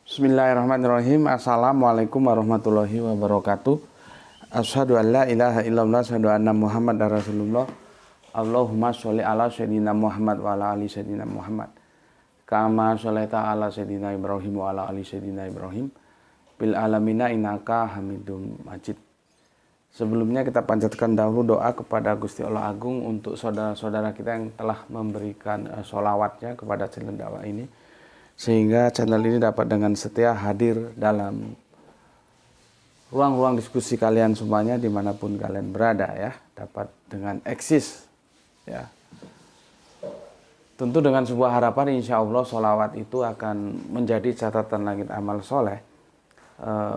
Bismillahirrahmanirrahim. Assalamualaikum warahmatullahi wabarakatuh. Asyhadu an la ilaha illallah, asyhadu anna Muhammadar Rasulullah. Allahumma sholli ala sayyidina Muhammad wa ala ali sayyidina Muhammad. Kama sholaita ala sayyidina Ibrahim wa ala ali sayyidina Ibrahim. Bil alamina innaka Hamidum Majid. Sebelumnya kita panjatkan dahulu doa kepada Gusti Allah Agung untuk saudara-saudara kita yang telah memberikan sholawatnya kepada channel dakwah ini, sehingga channel ini dapat dengan setia hadir dalam ruang-ruang diskusi kalian semuanya dimanapun kalian berada ya, dapat dengan eksis ya. Tentu dengan sebuah harapan insya Allah sholawat itu akan menjadi catatan langit amal soleh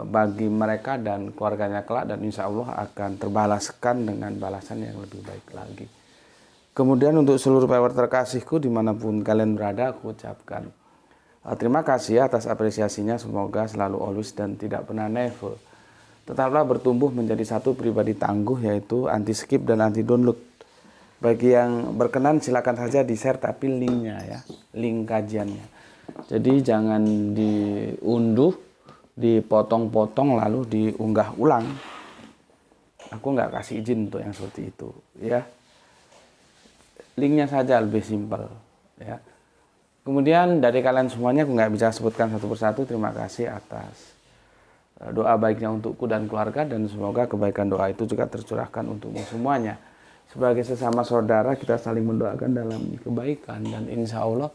bagi mereka dan keluarganya kelak, dan insya Allah akan terbalaskan dengan balasan yang lebih baik lagi. Kemudian untuk seluruh viewer terkasihku dimanapun kalian berada, aku ucapkan terima kasih atas apresiasinya. Semoga selalu always dan tidak pernah never. Tetaplah bertumbuh menjadi satu pribadi tangguh, yaitu anti skip dan anti download. Bagi yang berkenan silakan saja di share, tapi linknya ya, link kajiannya. Jadi jangan diunduh, dipotong-potong lalu diunggah ulang. Aku nggak kasih izin untuk yang seperti itu ya. Linknya saja lebih simpel ya. Kemudian dari kalian semuanya aku nggak bisa sebutkan satu persatu. Terima kasih atas doa baiknya untukku dan keluarga, dan semoga kebaikan doa itu juga tercurahkan untukmu semuanya. Sebagai sesama saudara kita saling mendoakan dalam kebaikan, dan insya Allah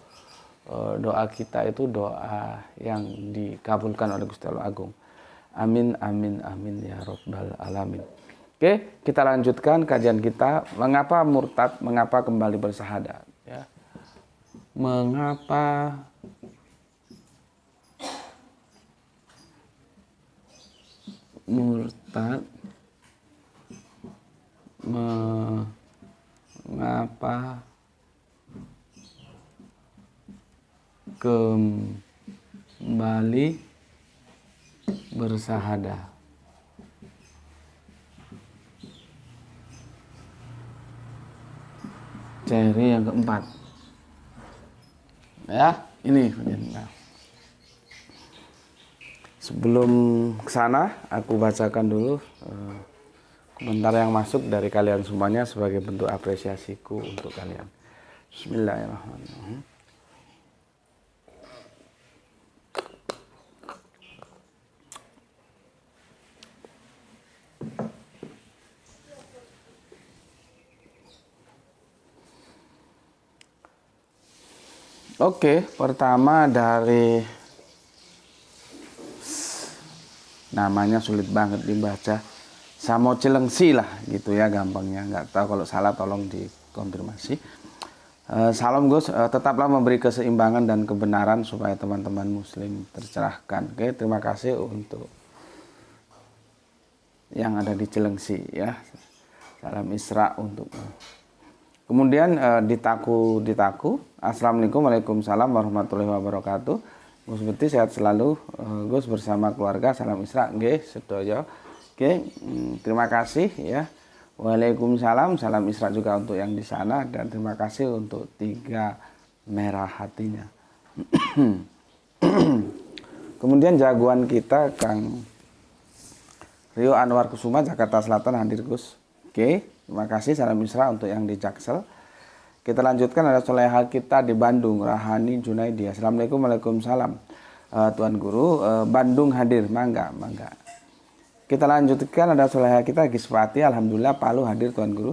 doa kita itu doa yang dikabulkan oleh Gusti Allah Agung. Amin, amin, amin ya Rabbal Alamin. Oke, kita lanjutkan kajian kita. Mengapa murtad, mengapa kembali bersahadat ya. Mengapa murtad, mengapa kembali bersahadat. Ciri yang keempat ya, ini. Nah, sebelum kesana aku bacakan dulu komentar yang masuk dari kalian semuanya sebagai bentuk apresiasiku untuk kalian. Bismillahirrahmanirrahim. Oke, pertama dari namanya sulit banget dibaca, Samo Cilengsi lah gitu ya gampangnya, nggak tahu kalau salah tolong dikonfirmasi. Salam Gus, tetaplah memberi keseimbangan dan kebenaran supaya teman-teman muslim tercerahkan. Oke, terima kasih untuk yang ada di Cilengsi ya. Salam Isra untukmu. Kemudian Ditaku, Assalamualaikum, waalaikumsalam warahmatullahi wabarakatuh. Gus Bekti sehat selalu, Gus bersama keluarga, salam Isra, nggih sedoyo. Oke, terima kasih ya. Waalaikumsalam, salam Isra juga untuk yang di sana, dan terima kasih untuk 3 merah hatinya. Kemudian jagoan kita Kang Rio Anwar Kusuma, Jakarta Selatan, hadir Gus. Oke, terima kasih, salam Isra untuk yang di Jaksel. Kita lanjutkan, ada soleha kita di Bandung, Rahani Junaidi. Assalamualaikum, waalaikumsalam. Tuan Guru, Bandung hadir, mangga. Kita lanjutkan, ada soleha kita Gispati, alhamdulillah Palu hadir Tuan Guru.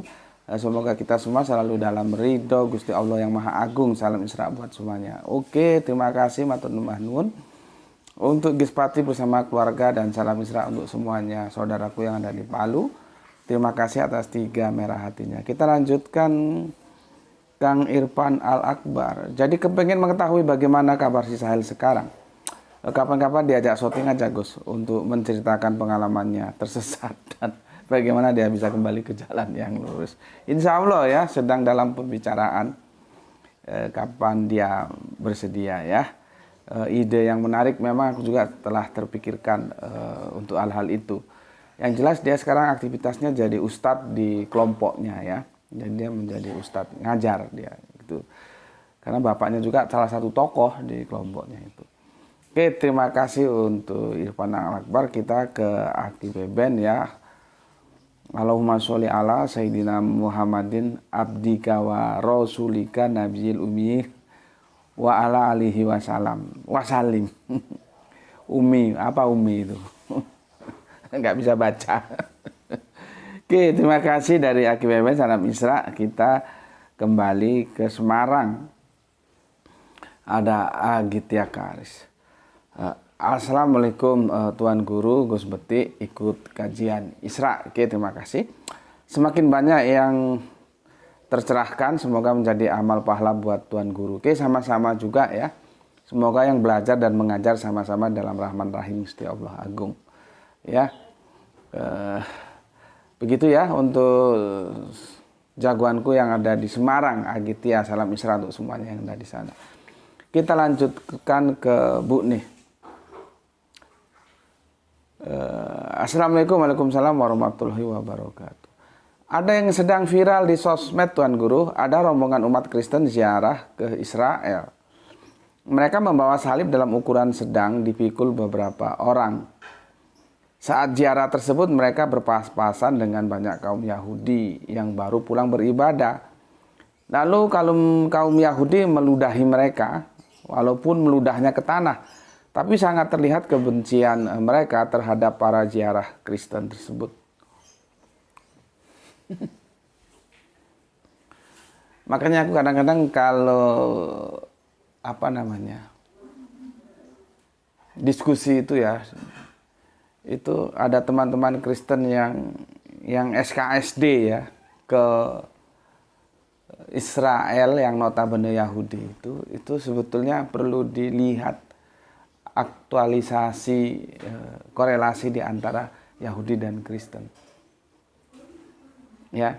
Semoga kita semua selalu dalam ridho Gusti Allah yang Maha Agung. Salam Isra buat semuanya. Oke, terima kasih matur nuwun untuk Gispati bersama keluarga, dan salam Isra untuk semuanya saudaraku yang ada di Palu. Terima kasih atas 3 merah hatinya. Kita lanjutkan Kang Irfan Al-Akbar. Jadi kepengen mengetahui bagaimana kabar si Sahil sekarang. Kapan-kapan diajak syuting aja Gus untuk menceritakan pengalamannya tersesat dan bagaimana dia bisa kembali ke jalan yang lurus. Insya Allah ya, sedang dalam pembicaraan kapan dia bersedia ya. Ide yang menarik memang aku juga telah terpikirkan untuk hal-hal itu. Yang jelas dia sekarang aktivitasnya jadi ustadz di kelompoknya ya. Jadi dia menjadi ustadz, ngajar dia gitu. Karena bapaknya juga salah satu tokoh di kelompoknya itu. Oke, terima kasih untuk Irfan Akbar. Kita ke Aki Beben ya. Allahumma sholli ala Sayyidina Muhammadin abdika wa rasulika nabiyil ummi wa ala alihi wasalim. Umi, apa Umi itu? Nggak bisa baca. Oke, terima kasih dari Aki Beben, salam Isra. Kita kembali ke Semarang. Ada Agitya Karis. Assalamualaikum Tuan Guru, Gus Beti ikut kajian Isra. Oke, terima kasih. Semakin banyak yang tercerahkan, semoga menjadi amal pahala buat Tuan Guru. Oke, sama-sama juga ya. Semoga yang belajar dan mengajar sama-sama dalam rahman rahim Gusti Allah Agung. Ya, begitu ya untuk jagoanku yang ada di Semarang, Agitya. Salam Isra untuk semuanya yang ada di sana. Kita lanjutkan ke Bu nih. Assalamualaikum Waalaikumsalam warahmatullahi wabarakatuh. Ada yang sedang viral di sosmed Tuan Guru, ada rombongan umat Kristen ziarah ke Israel. Mereka membawa salib dalam ukuran sedang dipikul beberapa orang. Saat ziarah tersebut mereka berpas-pasan dengan banyak kaum Yahudi yang baru pulang beribadah. Lalu kaum Yahudi meludahi mereka, walaupun meludahnya ke tanah, tapi sangat terlihat kebencian mereka terhadap para ziarah Kristen tersebut. Makanya aku kadang-kadang kalau diskusi itu ya, itu ada teman-teman Kristen yang SKSD ya ke Israel yang notabene Yahudi itu sebetulnya perlu dilihat aktualisasi korelasi di antara Yahudi dan Kristen. Ya.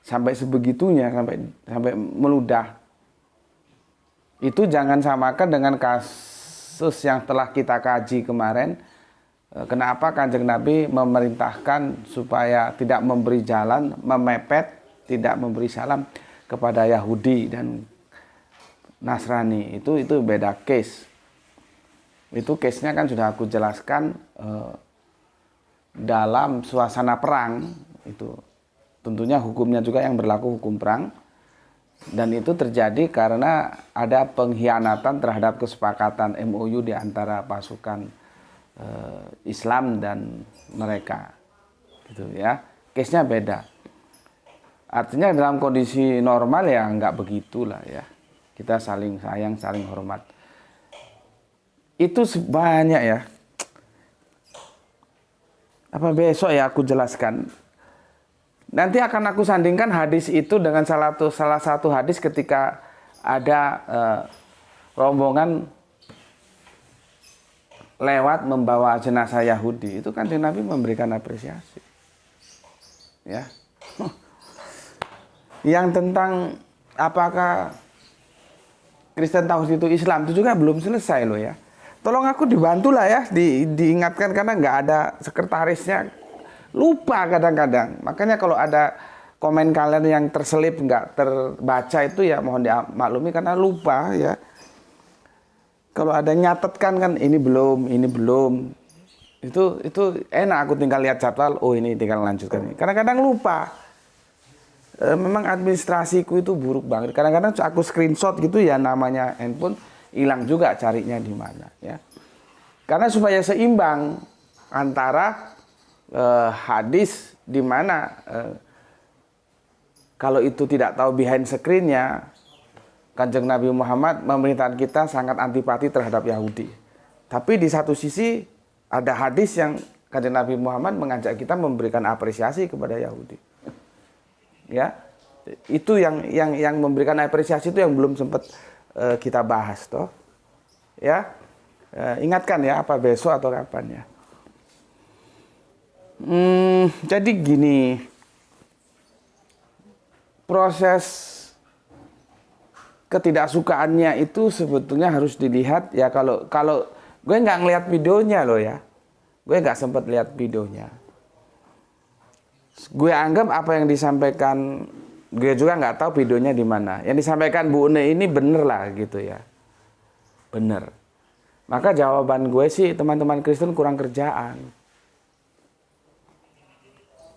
Sampai sebegitunya, sampai meludah. Itu jangan samakan dengan kasus yang telah kita kaji kemarin. Kenapa Kanjeng Nabi memerintahkan supaya tidak memberi jalan, memepet, tidak memberi salam kepada Yahudi dan Nasrani. Itu beda case. Itu case-nya kan sudah aku jelaskan dalam suasana perang. Itu tentunya hukumnya juga yang berlaku hukum perang. Dan itu terjadi karena ada pengkhianatan terhadap kesepakatan MOU di antara pasukan Islam dan mereka. Gitu ya. Case-nya beda. Artinya dalam kondisi normal ya nggak begitulah ya. Kita saling sayang, saling hormat. Itu sebanyak ya. Apa besok ya aku jelaskan. Nanti akan aku sandingkan hadis itu dengan salah satu hadis ketika ada rombongan lewat membawa jenazah Yahudi. Itu kan Nabi memberikan apresiasi. Ya. Yang tentang apakah Kristen Tauhid itu Islam itu juga belum selesai loh ya. Tolong aku dibantulah ya, diingatkan karena nggak ada sekretarisnya. Lupa kadang-kadang. Makanya kalau ada komen kalian yang terselip nggak terbaca itu ya mohon dimaklumi karena lupa ya. Kalau ada nyatetkan kan ini belum. Itu enak aku tinggal lihat jadwal, oh ini tinggal lanjutkan. Kadang-kadang lupa. Memang administrasiku itu buruk banget. Kadang-kadang aku screenshot gitu ya namanya handphone hilang juga carinya di mana ya. Karena supaya seimbang antara hadis di mana kalau itu tidak tahu behind screen-nya, Kanjeng Nabi Muhammad memerintahkan kita sangat antipati terhadap Yahudi. Tapi di satu sisi ada hadis yang Kanjeng Nabi Muhammad mengajak kita memberikan apresiasi kepada Yahudi. Ya, itu yang memberikan apresiasi itu yang belum sempat kita bahas toh. Ya, ingatkan ya apa besok atau kapan ya. Jadi gini, proses ketidaksukaannya itu sebetulnya harus dilihat ya kalau gue nggak ngelihat videonya loh ya, gue nggak sempat lihat videonya. Gue anggap apa yang disampaikan, gue juga nggak tahu videonya di mana. Yang disampaikan Bu Une ini bener lah gitu ya, bener. Maka jawaban gue sih, teman-teman Kristen kurang kerjaan.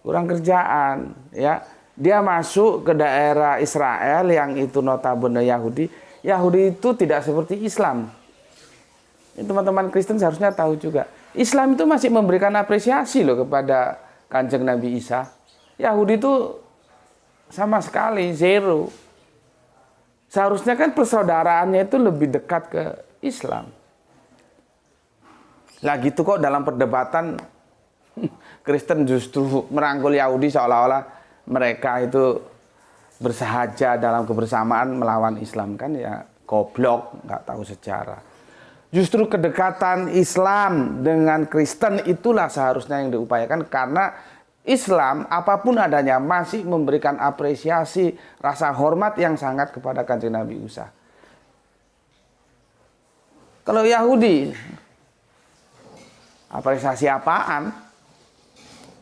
Kurang kerjaan, ya. Dia masuk ke daerah Israel yang itu notabene Yahudi. Yahudi itu tidak seperti Islam. Teman-teman Kristen seharusnya tahu juga. Islam itu masih memberikan apresiasi loh kepada Kanjeng Nabi Isa. Yahudi itu sama sekali zero. Seharusnya kan persaudaraannya itu lebih dekat ke Islam. Lah gitu kok dalam perdebatan Kristen justru merangkul Yahudi seolah-olah mereka itu bersahaja dalam kebersamaan melawan Islam, kan ya goblok, nggak tahu sejarah. Justru kedekatan Islam dengan Kristen itulah seharusnya yang diupayakan, karena Islam apapun adanya masih memberikan apresiasi, rasa hormat yang sangat kepada Kanjeng Nabi Isa. Kalau Yahudi, apresiasi apaan?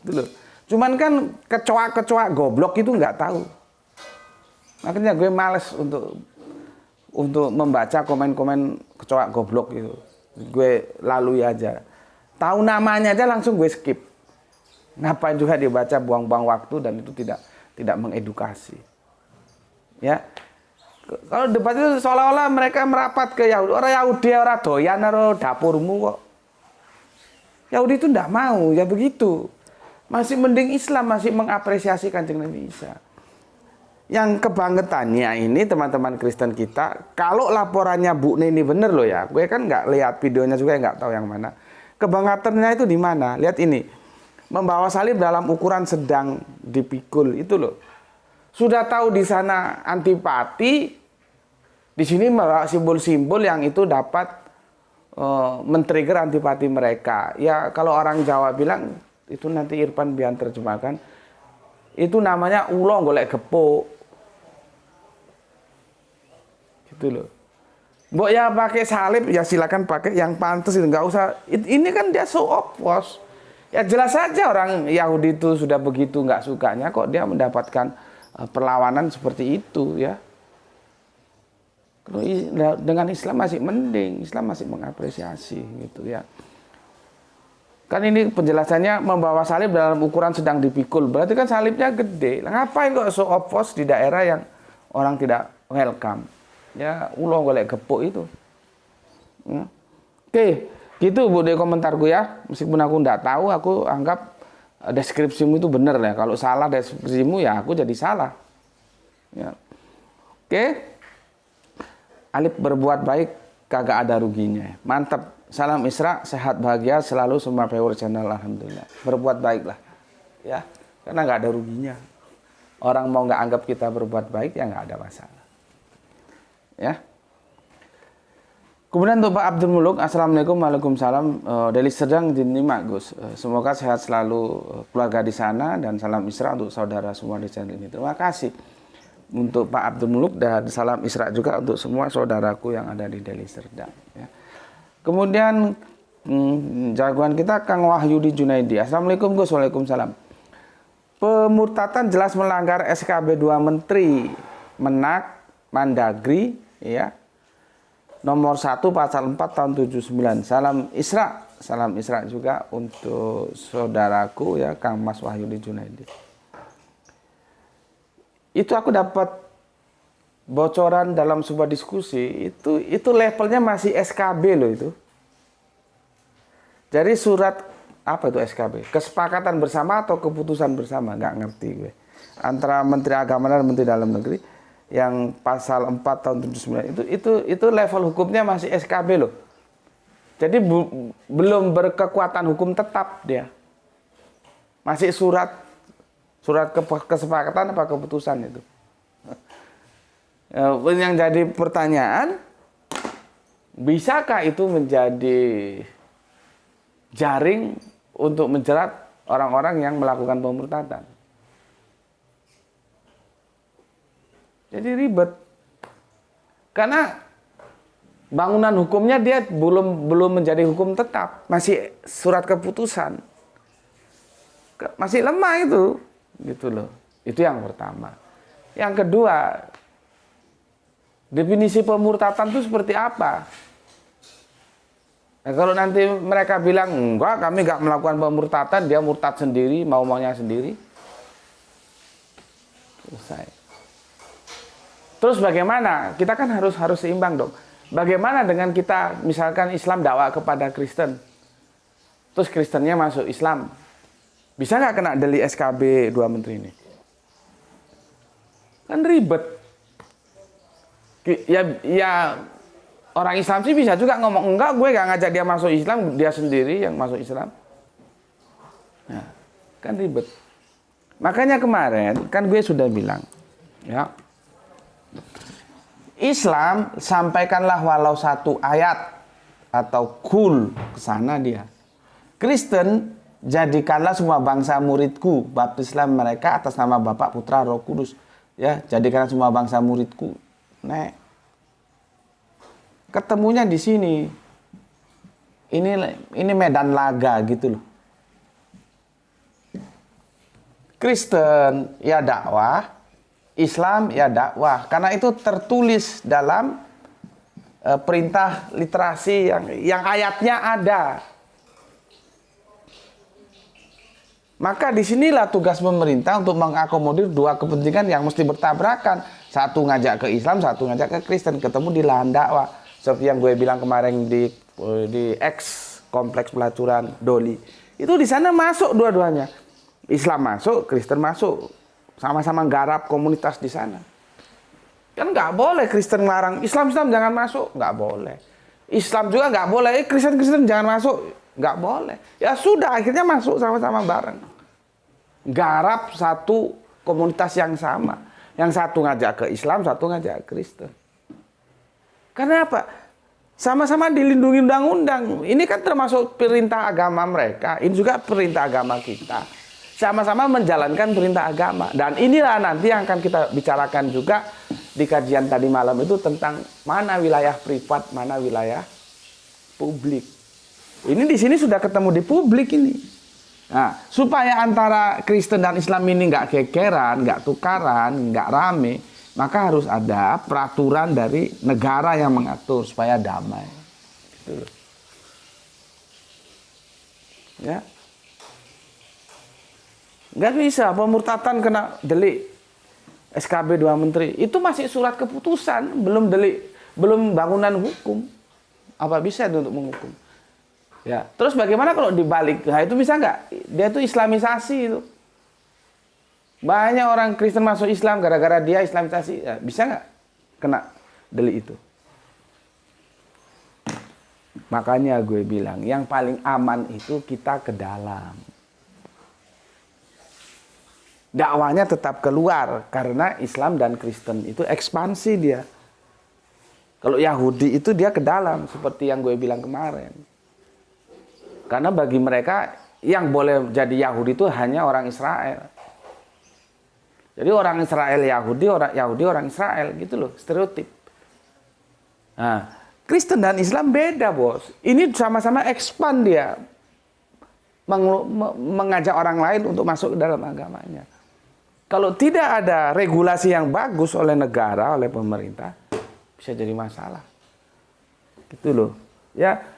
Itu loh. Cuman kan kecoa-kecoa goblok itu nggak tahu. Makanya gue males untuk membaca komen-komen kecoa goblok itu. Gue lalui aja. Tahu namanya aja langsung gue skip. Ngapain juga dibaca, buang-buang waktu, dan itu tidak mengedukasi. Ya. Kalau debat itu seolah-olah mereka merapat ke Yahudi. Orang Yahudi orang doyan karo dapurmu kok. Yahudi itu enggak mau, ya begitu. Masih mending Islam masih mengapresiasi Kanjeng Nabi Isa. Yang kebangetannya ini teman-teman Kristen kita, kalau laporannya Bu Neni bener loh ya, gue kan nggak lihat videonya juga, nggak tahu yang mana. Kebangetannya itu di mana? Lihat ini, membawa salib dalam ukuran sedang dipikul itu loh. Sudah tahu di sana antipati, di sini membawa simbol-simbol yang itu dapat men-trigger antipati mereka. Ya kalau orang Jawa bilang, itu nanti Irfan Bian terjemahkan, itu namanya ulo golek gepuk. Gitu loh. Mbok ya pakai salib ya silakan pakai yang pantas, itu nggak usah. Ini kan dia show off, bos. Ya jelas saja orang Yahudi itu sudah begitu nggak sukanya kok dia mendapatkan perlawanan seperti itu, ya. Kalau dengan Islam masih mending, Islam masih mengapresiasi gitu ya. Kan ini penjelasannya membawa salib dalam ukuran sedang dipikul. Berarti kan salibnya gede. Ngapain kok show off di daerah yang orang tidak welcome? Ya ulo golek gepuk itu. Oke, gitu Bu di komentarku ya. Meskipun aku enggak tahu, aku anggap deskripsimu itu benar ya. Kalau salah deskripsimu ya aku jadi salah. Ya. Oke. Alif berbuat baik kagak ada ruginya. Mantap. Salam Isra, sehat bahagia selalu semua viewer channel, alhamdulillah. Berbuat baiklah, ya, karena nggak ada ruginya. Orang mau nggak anggap kita berbuat baik ya nggak ada masalah, ya. Kemudian untuk Pak Abdul Muluk, assalamualaikum, waalaikumsalam. Dari Serdang dinyimak Gus. Semoga sehat selalu keluarga di sana, dan salam Isra untuk saudara semua di channel ini. Terima kasih untuk Pak Abdul Muluk, dan salam Isra juga untuk semua saudaraku yang ada di Deli Serdang, ya. Kemudian jagoan kita Kang Wahyudi Junaidi. Assalamualaikum Gus. Waalaikumsalam. Pemurtatan jelas melanggar SKB 2 Menteri Menak Mandagri, ya. Nomor 1 pasal 4 tahun 79. Salam Isra. Salam Isra juga untuk saudaraku ya Kang Mas Wahyudi Junaidi. Itu aku dapat bocoran dalam sebuah diskusi, itu levelnya masih SKB loh itu. Jadi surat apa itu SKB? Kesepakatan bersama atau keputusan bersama? Nggak ngerti gue. Antara Menteri Agama dan Menteri Dalam Negeri yang pasal 4 tahun 79 itu level hukumnya masih SKB loh. Jadi belum berkekuatan hukum tetap dia. Masih surat kesepakatan apa keputusan itu. Yang jadi pertanyaan, bisakah itu menjadi jaring untuk menjerat orang-orang yang melakukan pemurtadan? Jadi ribet. Karena bangunan hukumnya dia belum menjadi hukum tetap, masih surat keputusan. Masih lemah itu, gitu loh. Itu yang pertama. Yang kedua, definisi pemurtatan itu seperti apa? Nah, kalau nanti mereka bilang enggak, kami nggak melakukan pemurtatan, dia murtad sendiri, mau-maunya sendiri, selesai. Terus bagaimana? Kita kan harus seimbang dong. Bagaimana dengan kita misalkan Islam dakwah kepada Kristen, terus Kristennya masuk Islam, bisa nggak kena delik SKB 2 menteri ini? Kan ribet. Ya orang Islam sih bisa juga ngomong, enggak, gue gak ngajak dia masuk Islam, dia sendiri yang masuk Islam. Nah, kan ribet. Makanya kemarin kan gue sudah bilang, ya, Islam sampaikanlah walau 1 ayat atau kul ke sana dia. Kristen jadikanlah semua bangsa muridku, baptislah mereka atas nama Bapa, Putra, Roh Kudus. Ya, jadikanlah semua bangsa muridku. Nek, ketemunya di sini. Ini medan laga gitu loh. Kristen ya dakwah, Islam ya dakwah. Karena itu tertulis dalam perintah literasi yang ayatnya ada. Maka disinilah tugas pemerintah untuk mengakomodir 2 kepentingan yang mesti bertabrakan. Satu ngajak ke Islam, satu ngajak ke Kristen, ketemu di lahan dakwah. Seperti yang gue bilang kemarin di X kompleks pelacuran Doli. Itu di sana masuk dua-duanya. Islam masuk, Kristen masuk. Sama-sama garap komunitas di sana. Kan nggak boleh Kristen ngelarang Islam jangan masuk, nggak boleh. Islam juga nggak boleh, Kristen jangan masuk, nggak boleh. Ya sudah, akhirnya masuk sama-sama bareng. Garap satu komunitas yang sama. Yang satu ngajak ke Islam, satu ngajak ke Kristen. Karena apa? Sama-sama dilindungi undang-undang. Ini kan termasuk perintah agama mereka. Ini juga perintah agama kita. Sama-sama menjalankan perintah agama. Dan inilah nanti yang akan kita bicarakan juga di kajian tadi malam itu tentang mana wilayah privat, mana wilayah publik. Ini di sini sudah ketemu di publik ini. Nah, supaya antara Kristen dan Islam ini nggak gegeran, nggak tukaran, nggak rame, maka harus ada peraturan dari negara yang mengatur supaya damai. Gitu. Ya, nggak bisa pemurtatan kena delik SKB 2 menteri. Itu masih surat keputusan, belum delik, belum bangunan hukum. Apa bisa itu untuk menghukum? Ya, terus bagaimana kalau dibalik? Nah, itu bisa nggak? Dia itu islamisasi itu. Banyak orang Kristen masuk Islam gara-gara dia islamisasi. Ya, bisa nggak kena delik itu? Makanya gue bilang, yang paling aman itu kita ke dalam. Dakwahnya tetap keluar karena Islam dan Kristen itu ekspansi dia. Kalau Yahudi itu dia ke dalam seperti yang gue bilang kemarin. Karena bagi mereka yang boleh jadi Yahudi itu hanya orang Israel. Jadi orang Israel Yahudi, orang Israel gitu loh, stereotip. Nah, Kristen dan Islam beda, Bos. Ini sama-sama expand dia. Mengajak orang lain untuk masuk ke dalam agamanya. Kalau tidak ada regulasi yang bagus oleh negara, oleh pemerintah, bisa jadi masalah. Gitu loh. Ya.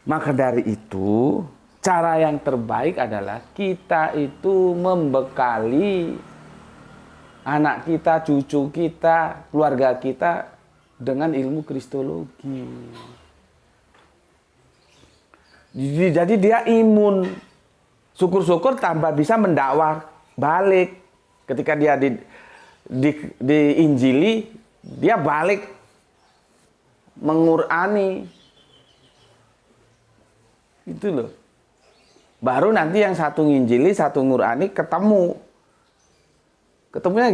Maka dari itu, cara yang terbaik adalah kita itu membekali anak kita, cucu kita, keluarga kita dengan ilmu kristologi. Jadi dia imun. Syukur-syukur tambah bisa mendakwah balik. Ketika dia diinjili, dia balik mengurani. Itu loh. Baru nanti yang satu nginjili, satu ngurani ketemu. Ketemunya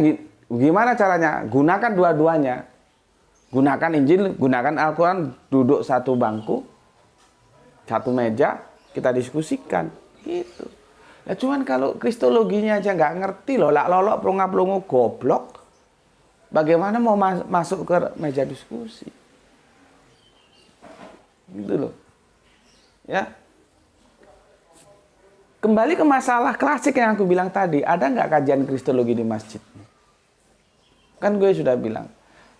gimana caranya? Gunakan dua-duanya. Gunakan Injil, gunakan Al-Quran, duduk satu bangku, satu meja, kita diskusikan. Gitu. Ya cuman kalau kristologinya aja nggak ngerti loh, lak lolok pelongo-pelongo goblok. Bagaimana mau masuk ke meja diskusi? Gitu loh. Ya. Kembali ke masalah klasik yang aku bilang tadi, ada nggak kajian kristologi di masjid? Kan gue sudah bilang,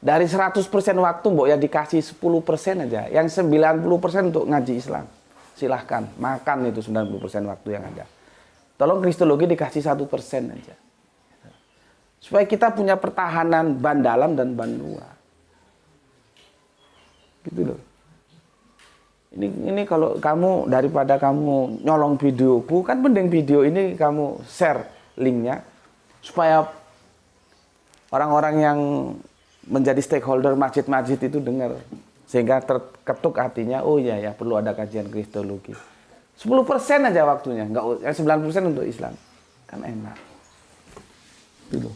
Dari 100% waktu mbok ya dikasih 10% aja. Yang 90% untuk ngaji Islam. Silahkan, makan itu 90% waktu yang ada. Tolong kristologi dikasih 1% aja. Supaya kita punya pertahanan ban dalam dan ban luar. Gitu loh. Ini kalau kamu daripada kamu nyolong videoku, kan mending video ini kamu share linknya. Supaya orang-orang yang menjadi stakeholder masjid-masjid itu dengar, sehingga terketuk hatinya, oh iya ya perlu ada kajian kristologi. 10% aja waktunya, enggak 90% untuk Islam. Kan enak. Gitu.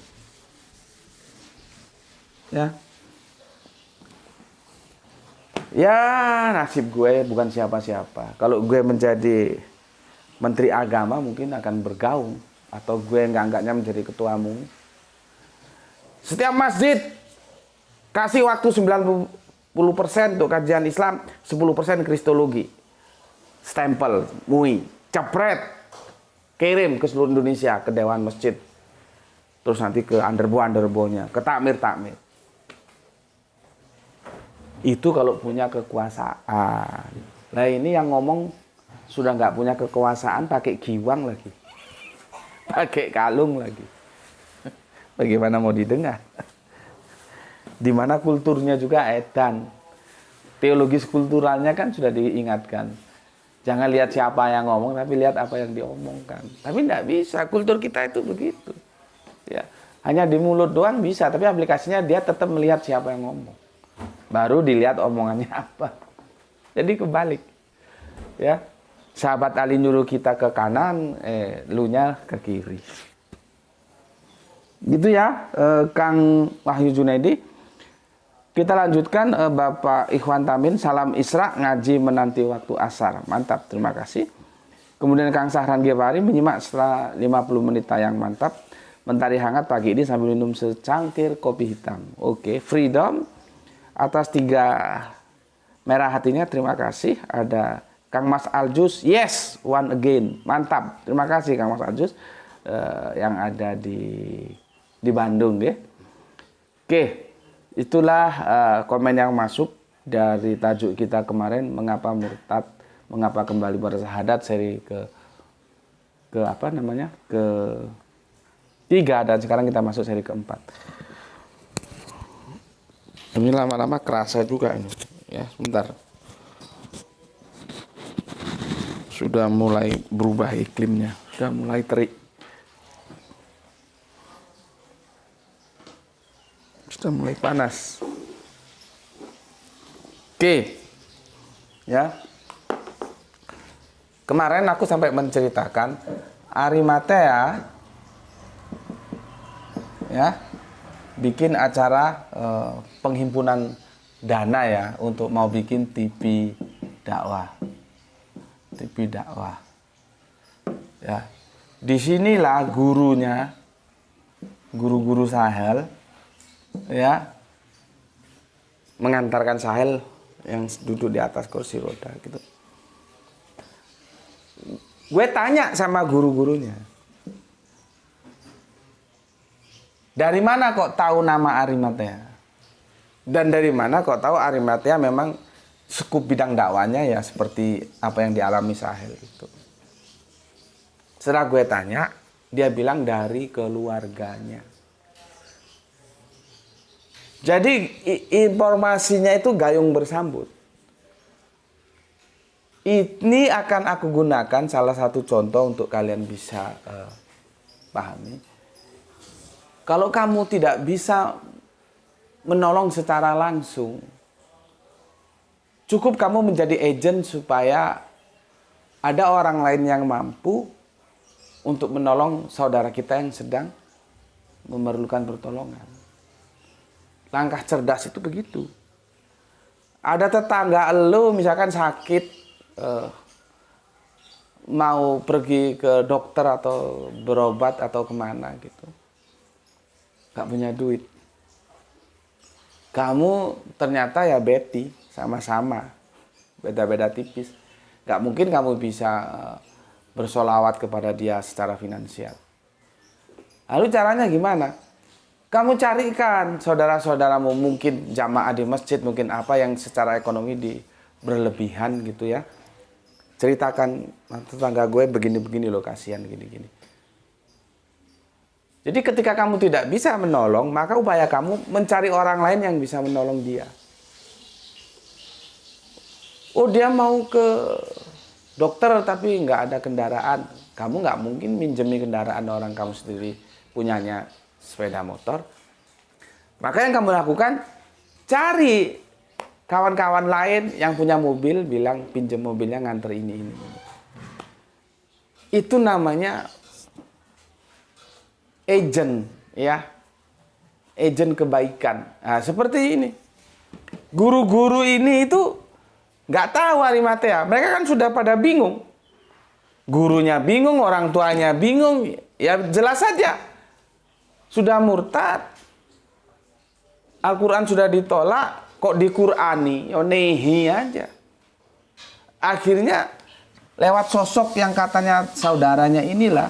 Ya. Ya, nasib gue bukan siapa-siapa. Kalau gue menjadi menteri agama mungkin akan bergaung, atau gue enggaknya menjadi ketuamu. Setiap masjid kasih waktu 90% untuk kajian Islam, 10% kristologi. Stempel, MUI, cepret, kirim ke seluruh Indonesia, ke Dewan Masjid. Terus nanti ke underbo-underbonya, ke takmir-takmir. Itu kalau punya kekuasaan. Nah ini yang ngomong sudah nggak punya kekuasaan, pakai giwang lagi. Pakai kalung lagi. Bagaimana mau didengar? Di mana kulturnya juga edan. Teologis kulturalnya kan sudah diingatkan. Jangan lihat siapa yang ngomong, tapi lihat apa yang diomongkan. Tapi tidak bisa, kultur kita itu begitu. Ya, hanya di mulut doang bisa, tapi aplikasinya dia tetap melihat siapa yang ngomong. Baru dilihat omongannya apa. Jadi kebalik. Ya, sahabat Ali nyuruh kita ke kanan, lunya ke kiri. Gitu ya, Kang Wahyu Junaidi. Kita lanjutkan, Bapak Ikhwan Tamin, salam Isra, ngaji menanti waktu asar. Mantap, terima kasih. Kemudian Kang Sahran Gebari menyimak setelah 50 menit tayang, mantap. Mentari hangat pagi ini sambil minum secangkir kopi hitam. Oke, Freedom atas 3 merah hatinya, terima kasih. Ada Kang Mas Aljus, yes, one again, mantap. Terima kasih Kang Mas Aljus yang ada di Bandung ya. Oke. Itulah komen yang masuk dari tajuk kita kemarin, mengapa murtad, mengapa kembali bersyahadat, seri ke apa namanya, ke-3, dan sekarang kita masuk seri ke-4. Ini lama-lama kerasa juga ini, ya sebentar. Sudah mulai berubah iklimnya, sudah mulai terik. Sudah mulai panas. Oke. Ya. Kemarin aku sampai menceritakan Arimatea ya bikin acara penghimpunan dana ya untuk mau bikin TV dakwah. TV dakwah. Ya. Disinilah gurunya, guru-guru Sahel ya mengantarkan Sahel yang duduk di atas kursi roda gitu. Gue tanya sama guru-gurunya, dari mana kok tahu nama Arimatea? Dan dari mana kok tahu Arimatea memang skup bidang dakwanya ya seperti apa yang dialami Sahel itu. Setelah gue tanya, dia bilang dari keluarganya. Jadi informasinya itu gayung bersambut. Ini akan aku gunakan salah satu contoh untuk kalian bisa pahami. Kalau kamu tidak bisa menolong secara langsung, cukup kamu menjadi agent supaya ada orang lain yang mampu untuk menolong saudara kita yang sedang memerlukan pertolongan. Langkah cerdas itu begitu. Ada tetangga lo misalkan sakit, mau pergi ke dokter atau berobat atau kemana gitu, gak punya duit. Kamu ternyata ya Betty, sama-sama, beda-beda tipis. Gak mungkin kamu bisa bersolawat kepada dia secara finansial. Lalu caranya gimana? Kamu carikan saudara-saudaramu, mungkin jamaah di masjid, mungkin apa yang secara ekonomi berlebihan gitu ya. Ceritakan, tetangga gue begini-begini loh, kasihan gini-gini. Jadi ketika kamu tidak bisa menolong, maka upaya kamu mencari orang lain yang bisa menolong dia. Oh, dia mau ke dokter tapi nggak ada kendaraan. Kamu nggak mungkin minjemi kendaraan orang kamu sendiri punyanya sepeda motor. Maka yang kamu lakukan, cari kawan-kawan lain yang punya mobil, bilang pinjam mobilnya nganter ini. Itu namanya agent, ya. Agent kebaikan. Nah, seperti ini. Guru-guru ini itu nggak tahu Arimatea. Mereka kan sudah pada bingung. Gurunya bingung, orang tuanya bingung. Ya jelas saja. Sudah murtad. Al-Quran sudah ditolak, kok diqurani, nehi aja. Akhirnya lewat sosok yang katanya saudaranya inilah,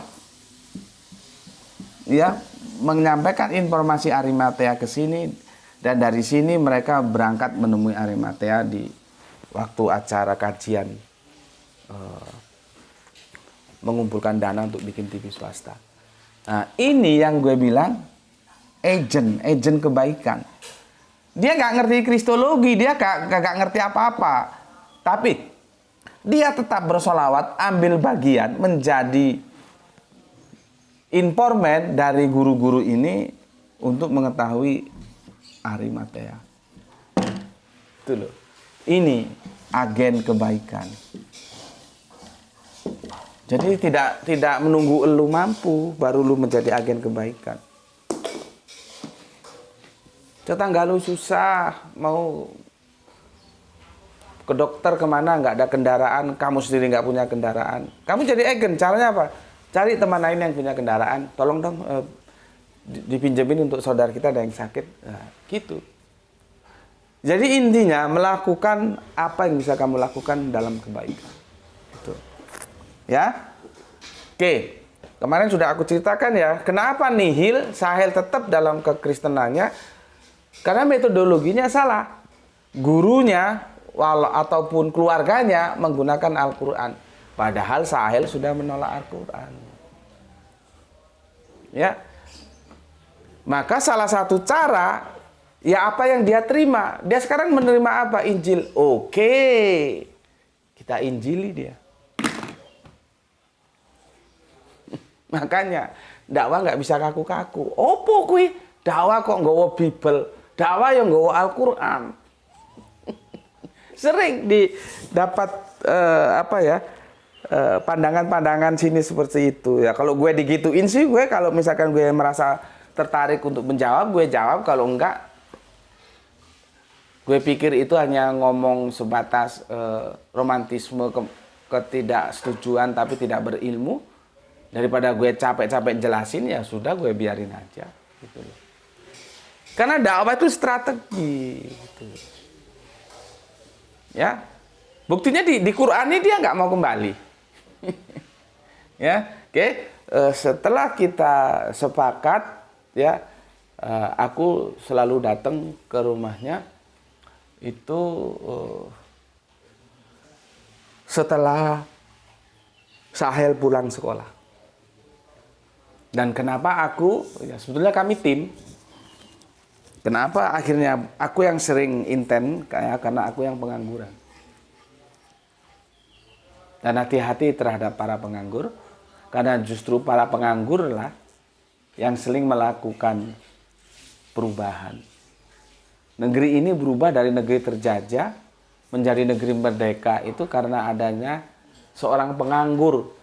ya, menyampaikan informasi Arimatea ke sini, dan dari sini mereka berangkat menemui Arimatea di waktu acara kajian mengumpulkan dana untuk bikin TV swasta. Nah, ini yang gue bilang agent kebaikan. Dia nggak ngerti kristologi, dia nggak ngerti apa-apa, tapi dia tetap bersolawat, ambil bagian, menjadi informan dari guru-guru ini untuk mengetahui Arimatea. Itu loh, ini agen kebaikan. Jadi tidak menunggu elu mampu baru lu menjadi agen kebaikan. Tetangga lu susah, mau ke dokter kemana, nggak ada kendaraan, kamu sendiri nggak punya kendaraan. Kamu jadi agen, caranya apa? Cari teman lain yang punya kendaraan, tolong dong dipinjemin untuk saudara kita ada yang sakit. Nah, gitu. Jadi intinya melakukan apa yang bisa kamu lakukan dalam kebaikan. Gitu. Ya, oke. Kemarin sudah aku ceritakan ya, kenapa nihil Sahel tetap dalam kekristenannya. Karena metodologinya salah. Gurunya ataupun keluarganya menggunakan Al-Quran. Padahal Sahel sudah menolak Al-Quran. Ya. Maka salah satu cara, ya apa yang dia terima. Dia sekarang menerima apa? Injil. Oke. Kita injili dia. Makanya dakwah nggak bisa kaku-kaku. Opo kui? Dakwah kok nggawa Bible. Dakwah yang nggawa Al-Quran. Sering didapat pandangan-pandangan sini seperti itu ya. Kalau gue digituin sih, gue kalau misalkan gue merasa tertarik untuk menjawab, gue jawab. Kalau enggak, gue pikir itu hanya ngomong sebatas romantisme, ketidaksetujuan tapi tidak berilmu. Daripada gue capek-capek jelasin, ya sudah gue biarin aja gitu loh. Karena dakwah itu strategi gitu. Ya. Buktinya di Qur'an ini dia nggak mau kembali. Ya, oke. Setelah kita sepakat, ya, aku selalu datang ke rumahnya itu setelah Sahel pulang sekolah. Dan kenapa aku, ya sebetulnya kami tim. Kenapa akhirnya aku yang sering inten, karena aku yang pengangguran. Dan hati-hati terhadap para penganggur, karena justru para penganggur lah yang sering melakukan perubahan. Negeri ini berubah dari negeri terjajah menjadi negeri merdeka itu karena adanya seorang penganggur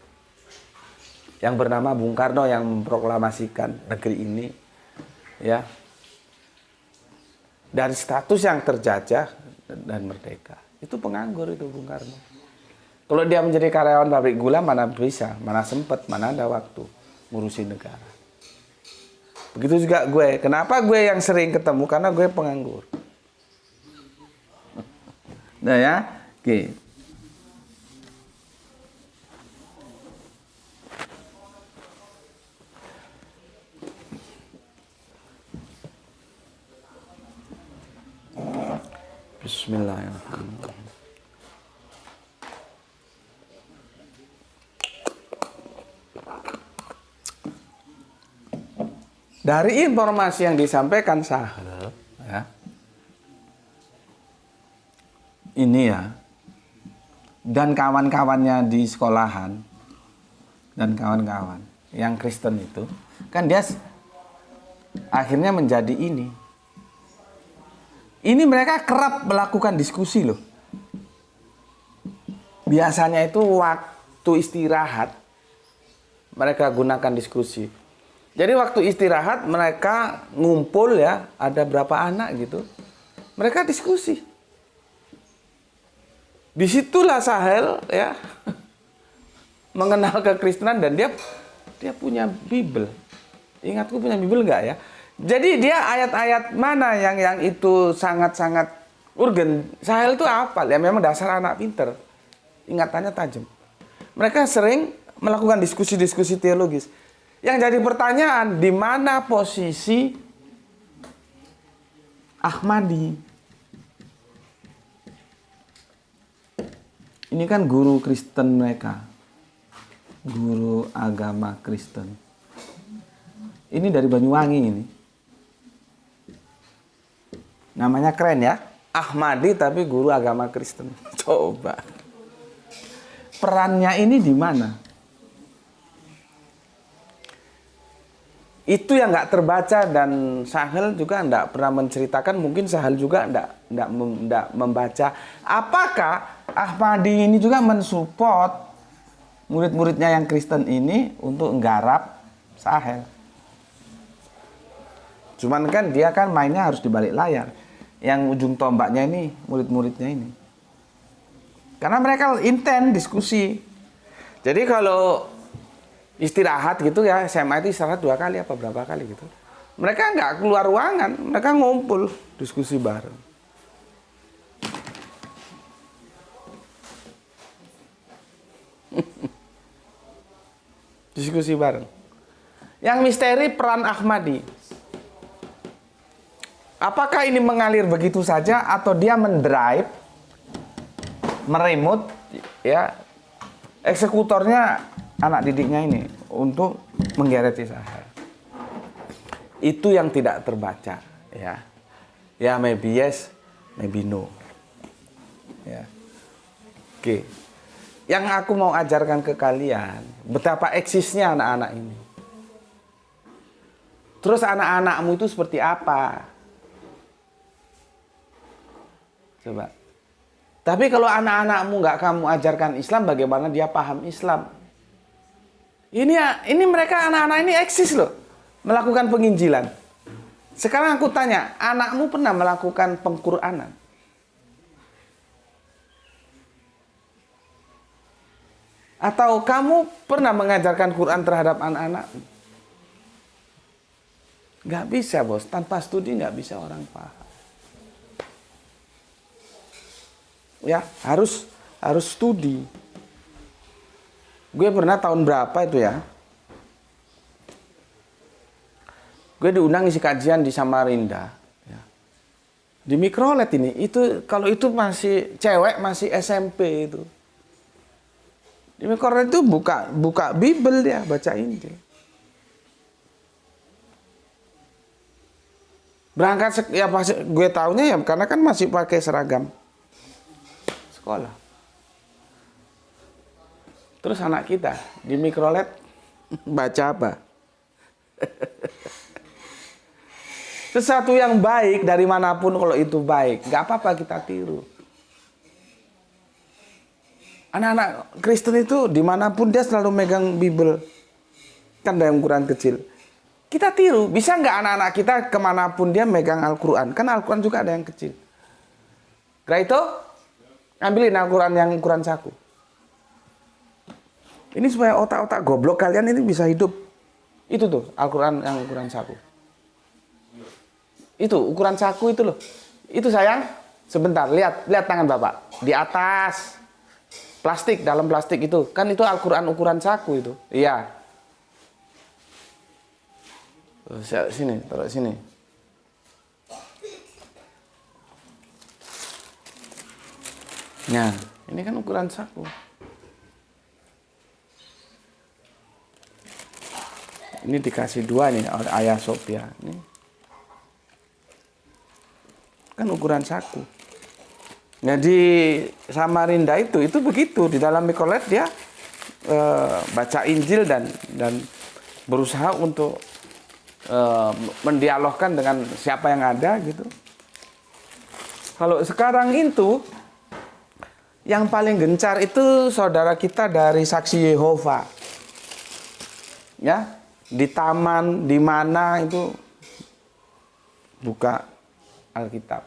yang bernama Bung Karno yang memproklamasikan negeri ini, ya, dari status yang terjajah dan merdeka. Itu penganggur itu Bung Karno. Kalau dia menjadi karyawan pabrik gula, mana bisa, mana sempat, mana ada waktu ngurusin negara. Begitu juga gue. Kenapa gue yang sering ketemu? Karena gue penganggur. Nah ya, oke. Bismillahirrahmanirrahim. Dari informasi yang disampaikan Sahel, ya, ini ya, dan kawan-kawannya di sekolahan, dan kawan-kawan yang Kristen itu, kan dia akhirnya menjadi ini. Ini mereka kerap melakukan diskusi loh. Biasanya itu waktu istirahat, mereka gunakan diskusi. Jadi waktu istirahat mereka ngumpul ya, ada berapa anak gitu. Mereka diskusi. Disitulah Sahel ya mengenal kekristenan dan dia punya Bible. Ingatku punya Bible enggak ya? Jadi dia ayat-ayat mana yang itu sangat-sangat urgen. Sahel itu apa? Ya memang dasar anak pinter. Ingatannya tajam. Mereka sering melakukan diskusi-diskusi teologis. Yang jadi pertanyaan, di mana posisi Ahmadi? Ini kan guru Kristen mereka. Guru agama Kristen. Ini dari Banyuwangi ini. Namanya keren ya. Ahmadi tapi guru agama Kristen. Coba. Perannya ini di mana? Itu yang nggak terbaca dan Sahel juga nggak pernah menceritakan. Mungkin Sahel juga nggak membaca. Apakah Ahmadi ini juga mensupport murid-muridnya yang Kristen ini untuk nggarap Sahel? Cuman kan dia kan mainnya harus di balik layar. Yang ujung tombaknya ini murid-muridnya ini. Karena mereka intens diskusi. Jadi kalau istirahat gitu ya, SMA itu istirahat 2 kali apa berapa kali gitu. Mereka nggak keluar ruangan, mereka ngumpul diskusi bareng. Diskusi bareng. Yang misteri peran Ahmadi. Apakah ini mengalir begitu saja atau dia mendrive, meremut ya eksekutornya anak didiknya ini untuk menggereti Sahel. Itu yang tidak terbaca ya. Ya maybe yes, maybe no. Ya. Oke. Yang aku mau ajarkan ke kalian betapa eksisnya anak-anak ini. Terus anak-anakmu itu seperti apa? Coba. Tapi kalau anak-anakmu nggak kamu ajarkan Islam, bagaimana dia paham Islam? Ini mereka anak-anak ini eksis loh, melakukan penginjilan. Sekarang aku tanya, anakmu pernah melakukan pengquranan? Atau kamu pernah mengajarkan Quran terhadap anak-anakmu? Nggak bisa bos, tanpa studi nggak bisa orang paham. Ya harus studi. Gue pernah tahun berapa itu ya, gue diundang isi kajian di Samarinda ya. Di Mikrolet ini, itu kalau itu masih cewek, masih SMP itu. Di Mikrolet itu buka Bible dia, baca Injil. Berangkat ya pas gue taunya ya karena kan masih pakai seragam sekolah. Terus anak kita di Mikrolet baca apa? Sesuatu yang baik dari manapun kalau itu baik, nggak apa-apa kita tiru. Anak-anak Kristen itu dimanapun dia selalu megang Bible, kan dalam ukuran kecil. Kita tiru, bisa nggak anak-anak kita kemanapun dia megang Al-Quran? Kan Al-Quran juga ada yang kecil. Karena itu, ambilin Al-Quran yang ukuran saku. Ini supaya otak-otak goblok kalian ini bisa hidup. Itu tuh, Al-Quran yang ukuran saku. Itu, ukuran saku itu loh. Itu sayang, sebentar, lihat tangan Bapak. Di atas, plastik, dalam plastik itu. Kan itu Al-Quran ukuran saku itu. Iya. Sini, taruh sini. Nah, ini kan ukuran saku. Ini dikasih 2 nih oleh Ayah Sophia. Ini kan ukuran saku. Nah di Samarinda itu begitu, di dalam mikrolet dia baca Injil dan berusaha untuk mendialogkan dengan siapa yang ada gitu. Kalau sekarang itu yang paling gencar itu saudara kita dari Saksi Yehova, ya, di taman di mana itu buka Alkitab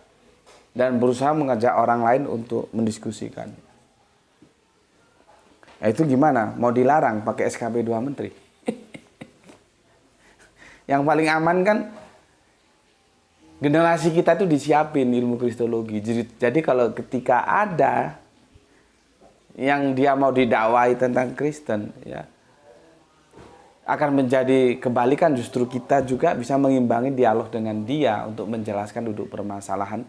dan berusaha mengajak orang lain untuk mendiskusikan. Nah, itu gimana? Mau dilarang pakai SKP 2 menteri? Yang paling aman kan generasi kita tuh disiapin ilmu kristologi. Jadi kalau ketika ada yang dia mau didakwai tentang Kristen, ya, akan menjadi kebalikan, justru kita juga bisa mengimbangi dialog dengan dia untuk menjelaskan duduk permasalahan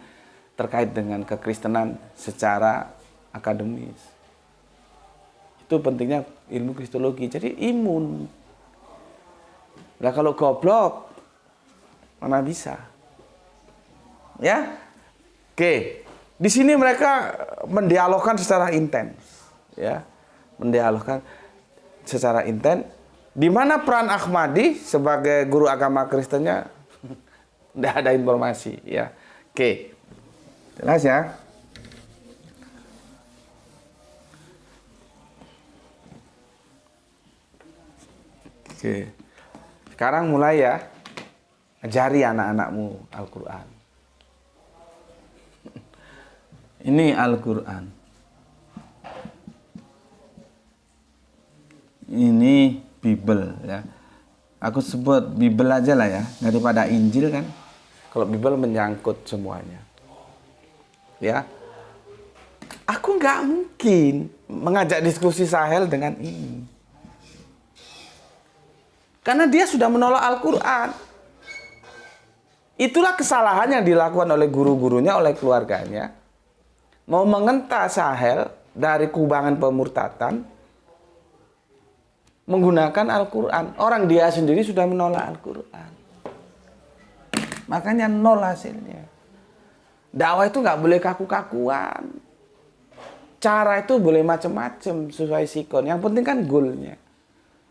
terkait dengan kekristenan secara akademis. Itu pentingnya ilmu kristologi. Jadi imun. Nah kalau goblok mana bisa? Ya. Oke. Di sini mereka mendialogkan secara intens, ya. Mendialogkan secara intens. Di mana peran Ahmadi sebagai guru agama Kristennya tidak ada informasi, ya. Oke. Jelas ya? Oke. Sekarang mulai ya. Ajari anak-anakmu Al-Qur'an. Ini Al-Qur'an. Ini Bible, ya. Aku sebut Bible aja lah ya, daripada Injil kan. Kalau Bible menyangkut semuanya. Ya. Aku nggak mungkin mengajak diskusi Sahel dengan ini. Karena dia sudah menolak Al-Qur'an. Itulah kesalahan yang dilakukan oleh guru-gurunya, oleh keluarganya. Mau mengenta Sahel dari kubangan pemurtatan menggunakan Al-Qur'an. Orang dia sendiri sudah menolak Al-Qur'an. Makanya nol hasilnya. Dakwah itu nggak boleh kaku-kakuan. Cara itu boleh macam-macam sesuai sikon. Yang penting kan goalnya.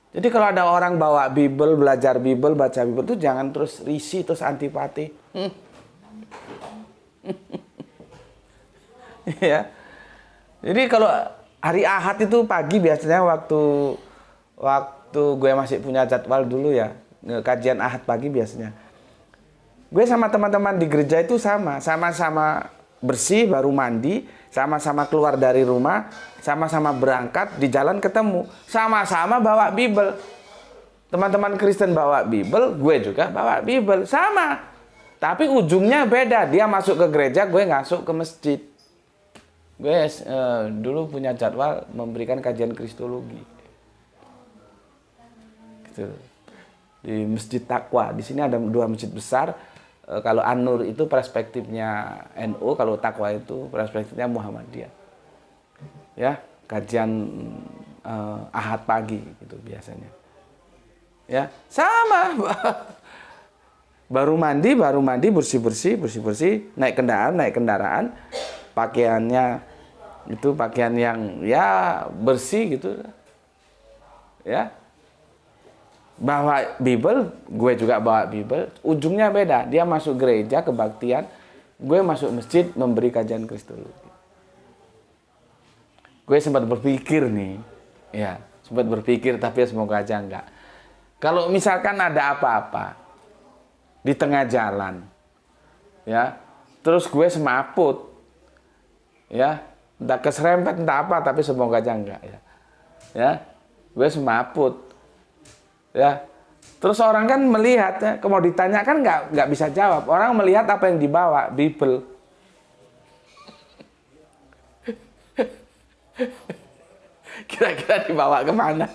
Jadi kalau ada orang bawa Bible, belajar Bible, baca Bible itu jangan terus risih, terus antipati. Ya. Jadi kalau hari Ahad itu pagi biasanya waktu gue masih punya jadwal dulu ya, kajian Ahad pagi biasanya. Gue sama teman-teman di gereja itu sama-sama bersih baru mandi, sama-sama keluar dari rumah, sama-sama berangkat, di jalan ketemu, sama-sama bawa Bible. Teman-teman Kristen bawa Bible, gue juga bawa Bible, sama. Tapi ujungnya beda, dia masuk ke gereja, gue masuk ke masjid. Gue dulu punya jadwal memberikan kajian kristologi. Gitu. Di Masjid Taqwa, di sini ada 2 masjid besar. Kalau An-Nur itu perspektifnya NU, kalau Taqwa itu perspektifnya Muhammadiyah. Ya, kajian Ahad pagi gitu biasanya. Ya, sama. Baru mandi, bersih-bersih, naik kendaraan, pakaiannya itu pakaian yang ya bersih gitu. Ya. Bawa Bible, gue juga bawa Bible, ujungnya beda. Dia masuk gereja kebaktian, gue masuk masjid memberi kajian kristologi. Gue sempat berpikir nih, ya, tapi semoga aja enggak. Kalau misalkan ada apa-apa di tengah jalan, ya, terus gue semaput, ya, entah keserempet entah apa, tapi semoga aja enggak, ya, gue semaput. Ya, terus orang kan melihat, ya, kalau ditanya kan nggak bisa jawab. Orang melihat apa yang dibawa, Bible. Kira-kira dibawa kemana?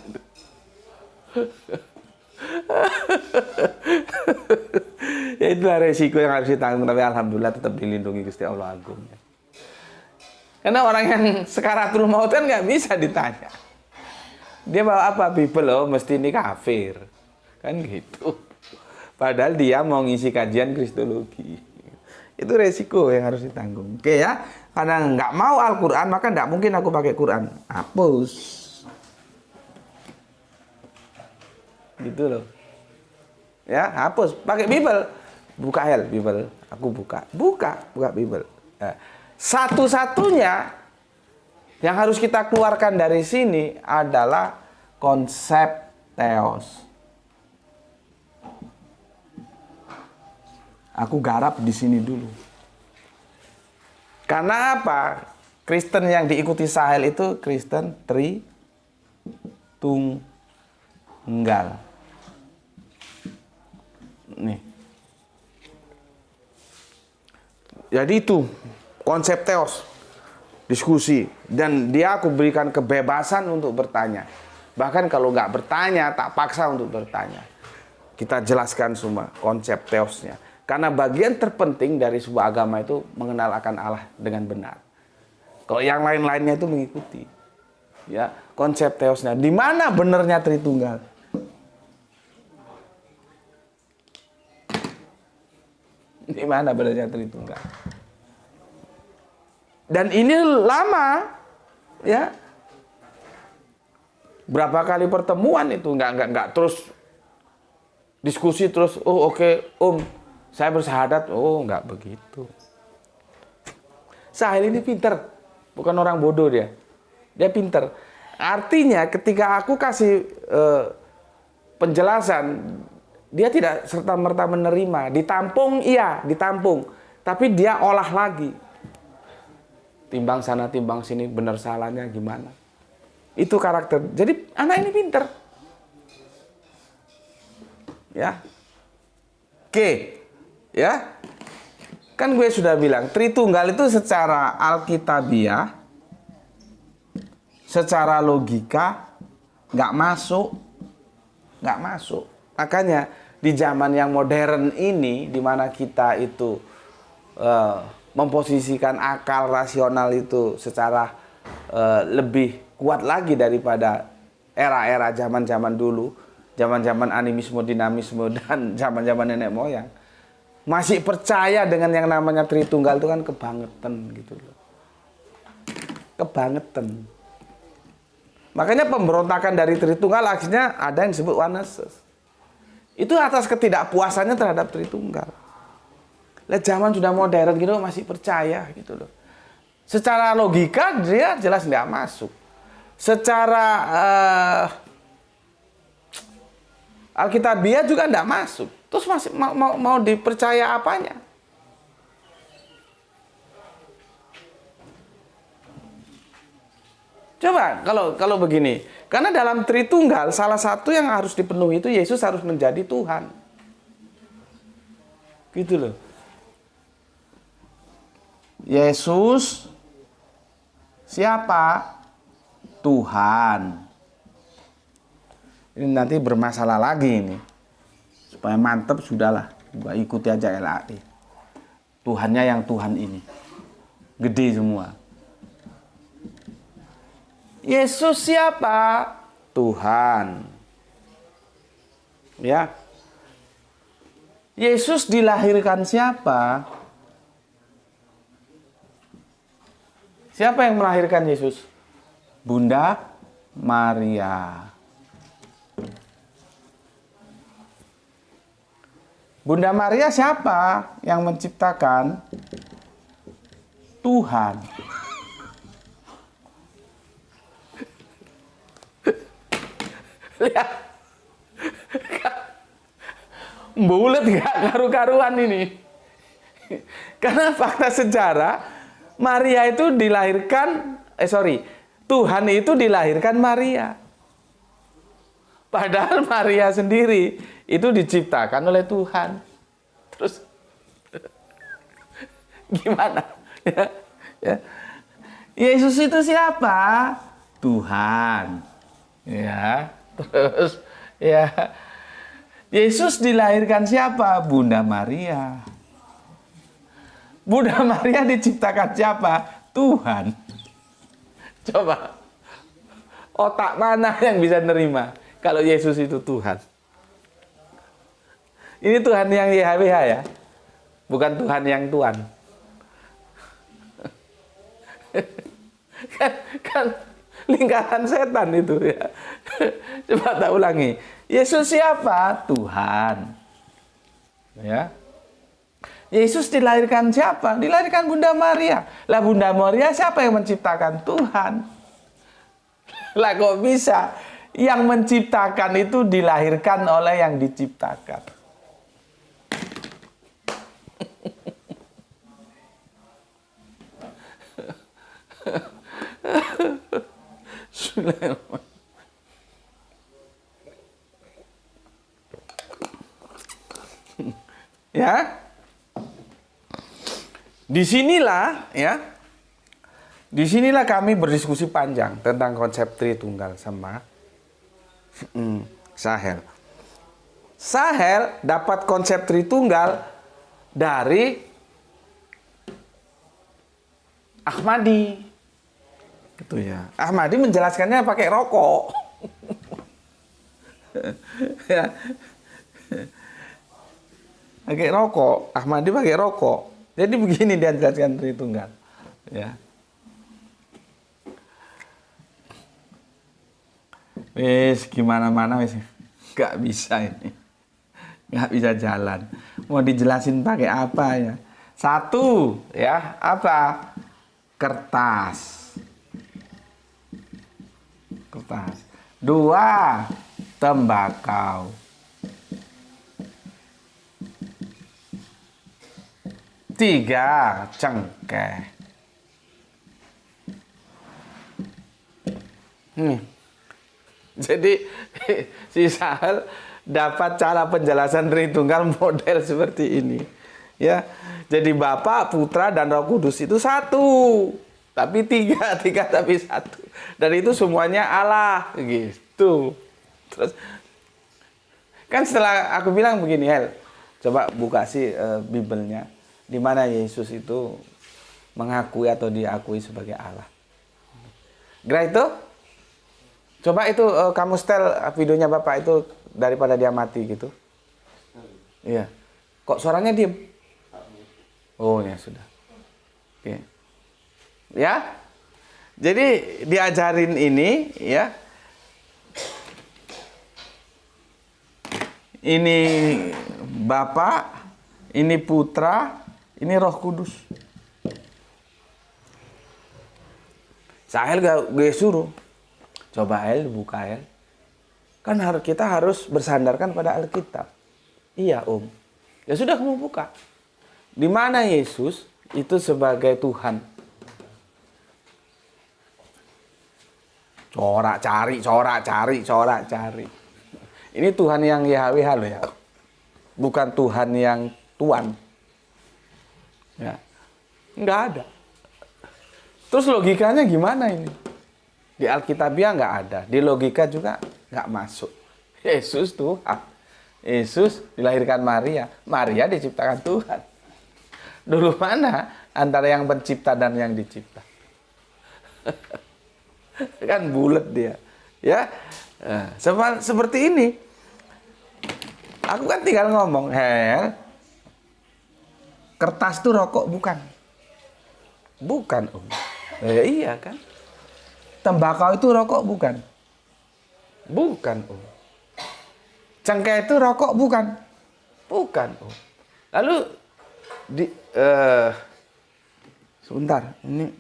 Ya itulah resiko yang harus ditanggung. Tapi alhamdulillah tetap dilindungi Gusti Allah Agung. Karena orang yang sekaratul maut kan nggak bisa ditanya. Dia bawa apa? Bible, oh mesti ini kafir. Kan gitu. Padahal dia mau ngisi kajian Kristologi. Itu resiko yang harus ditanggung. Oke ya. Karena nggak mau Al-Quran, maka nggak mungkin aku pakai Quran. Hapus. Gitu loh. Ya, hapus. Pakai Bible. Buka Bible. Aku buka. Buka Bible. Nah, satu-satunya yang harus kita keluarkan dari sini adalah konsep teos. Aku garap di sini dulu. Karena apa? Kristen yang diikuti Sahel itu Kristen Tritunggal. Nih. Jadi itu konsep teos. Diskusi. Dan dia aku berikan kebebasan untuk bertanya. Bahkan kalau nggak bertanya, tak paksa untuk bertanya. Kita jelaskan semua konsep teosnya. Karena bagian terpenting dari sebuah agama itu mengenal akan Allah dengan benar. Kalau yang lain-lainnya itu mengikuti. Ya, konsep teosnya. Di mana benarnya Tritunggal? Di mana benarnya Tritunggal? Dan ini lama, ya. Berapa kali pertemuan itu nggak terus diskusi terus. Oh oke, saya bersahadat. Oh nggak begitu. Sahel ini pinter, bukan orang bodoh dia. Dia pinter. Artinya ketika aku kasih penjelasan, dia tidak serta-merta menerima. Ditampung, iya, ditampung. Tapi dia olah lagi. Timbang sana, timbang sini, benar salahnya gimana. Itu karakter. Jadi anak ini pinter. Ya. Oke. Ya. Kan gue sudah bilang, Tritunggal itu secara alkitabiah, secara logika, nggak masuk. Nggak masuk. Makanya di zaman yang modern ini, di mana kita itu memposisikan akal rasional itu secara lebih kuat lagi daripada era-era zaman-zaman dulu, zaman-zaman animisme, dinamisme, dan zaman-zaman nenek moyang. Masih percaya dengan yang namanya Tritunggal itu kan kebangetan gitu loh. Kebangetan. Makanya pemberontakan dari Tritunggal akhirnya ada yang disebut oneness. Itu atas ketidakpuasannya terhadap Tritunggal. Lah zaman sudah modern gitu masih percaya gitu loh. Secara logika dia jelas nggak masuk. Secara alkitabiah juga nggak masuk. Terus masih mau dipercaya apanya? Coba kalau begini, karena dalam Tritunggal salah satu yang harus dipenuhi itu Yesus harus menjadi Tuhan. Gitu loh. Yesus siapa? Tuhan. Ini nanti bermasalah lagi ini. Supaya mantep sudahlah, ikuti aja LAI. Tuhannya yang Tuhan ini. Gede semua. Yesus siapa? Tuhan. Ya. Yesus dilahirkan siapa? Siapa yang melahirkan Yesus? Bunda Maria. Bunda Maria siapa yang menciptakan? Tuhan. Lihat. Bulet gak karu-karuan ini. Karena fakta sejarah, Maria itu dilahirkan, Tuhan itu dilahirkan Maria. Padahal Maria sendiri itu diciptakan oleh Tuhan. Terus gimana? Ya. Yesus itu siapa? Tuhan. Ya. Terus ya. Yesus dilahirkan siapa? Bunda Maria. Bunda Maria diciptakan siapa? Tuhan. Coba, otak mana yang bisa nerima kalau Yesus itu Tuhan? Ini Tuhan yang YHWH ya, bukan Tuhan yang Tuhan. kan lingkaran setan itu ya. Coba tak ulangi. Yesus siapa? Tuhan. Ya. Yesus dilahirkan siapa? Dilahirkan Bunda Maria. Lah Bunda Maria siapa yang menciptakan? Tuhan. Lah kok bisa? Yang menciptakan itu dilahirkan oleh yang diciptakan. Ya, disinilah ya, disinilah kami berdiskusi panjang tentang konsep Tritunggal sama Sahel. Sahel dapat konsep Tritunggal dari Ahmadi, gitu ya. Ahmadi menjelaskannya pakai rokok. Ya. Pakai rokok, Ahmadi pakai rokok. Jadi begini dia jelaskan Tritunggal. Ya. Wis gimana-mana wis nggak bisa ini. Nggak bisa jalan. Mau dijelasin pakai apa ya? Satu, ya, apa? Kertas. Kertas. Dua, tembakau. Tiga, cengkeh. Jadi si Sahel dapat cara penjelasan Tritunggal model seperti ini. Ya, jadi Bapa, Putra, dan Roh Kudus itu satu, tapi tiga tapi satu. Dan itu semuanya Allah, gitu. Terus kan setelah aku bilang begini, Hel, coba buka sih Bibelnya. Di mana Yesus itu mengakui atau diakui sebagai Allah. Gerak itu? Coba itu kamu setel videonya Bapak itu daripada dia mati gitu. Iya. Kok suaranya diem? Oh ya sudah. Oke. Ya. Jadi diajarin ini ya. Ini Bapak, ini Putra, ini Roh Kudus. Sahel gak suruh. Coba El, buka El. Kan kita harus bersandarkan pada Alkitab. Iya Om. Ya sudah kamu buka. Di mana Yesus itu sebagai Tuhan? Corak cari. Ini Tuhan yang YHWH loh ya. Bukan Tuhan yang Tuan. Ya. Nggak ada. Terus logikanya gimana ini? Di Alkitabiah nggak ada. Di logika juga nggak masuk. Yesus Tuhan. Yesus dilahirkan Maria. Maria diciptakan Tuhan. Dulu mana antara yang pencipta dan yang dicipta? Kan bulat dia. Ya. Seperti ini. Aku kan tinggal ngomong, Hel, kertas itu rokok bukan? Bukan, Om. Iya kan? Tembakau itu rokok bukan? Bukan, Om. Cengkeh itu rokok bukan? Bukan, Om. Lalu sebentar, ini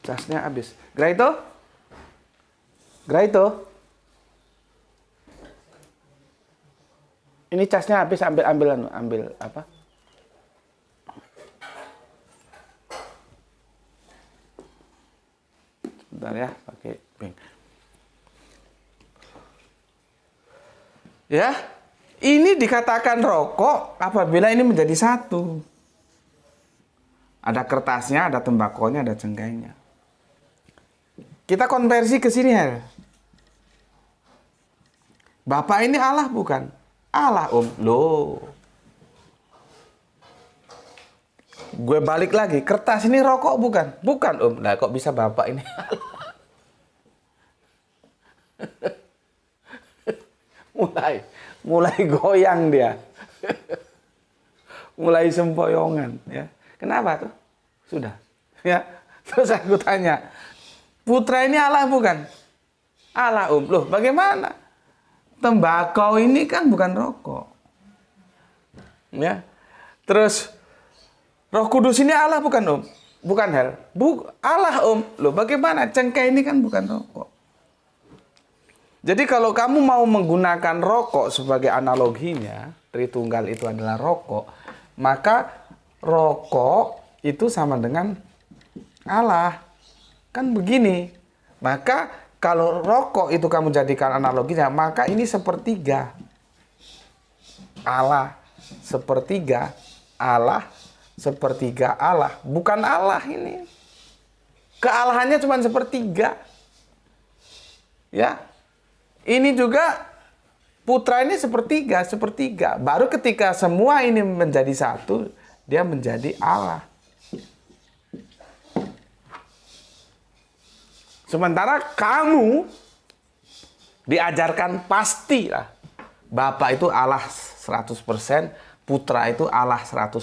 casnya habis. Graito? Ini casnya habis, ambil apa? Sebentar ya, pakai pink. Ya, ini dikatakan rokok apabila ini menjadi satu. Ada kertasnya, ada tembakonya, ada cengkehnya. Kita konversi ke sini ya. Bapak ini Allah bukan? Allah Om. Loh. Gue balik lagi, kertas ini rokok bukan? Bukan Om. Nah kok bisa Bapak ini? mulai goyang dia. Mulai sempoyongan ya. Kenapa tuh? Sudah. Ya. Terus aku tanya, putra ini Allah bukan? Allah Om. Loh, bagaimana? Tembakau ini kan bukan rokok. Ya. Terus Roh Kudus ini Allah bukan Om? Bukan Hel. Allah Om. Loh, bagaimana? Cengkeh ini kan bukan rokok. Jadi kalau kamu mau menggunakan rokok sebagai analoginya, Tritunggal itu adalah rokok, maka rokok itu sama dengan Allah. Kan begini. Maka kalau rokok itu kamu jadikan analoginya, maka ini sepertiga. Allah, sepertiga. Allah, sepertiga Allah. Bukan Allah ini. Kealahannya cuma sepertiga. Ya. Ini juga putra ini sepertiga, sepertiga. Baru ketika semua ini menjadi satu, dia menjadi Allah. Sementara kamu diajarkan pastilah. Bapa itu Allah 100%, putra itu Allah 100%,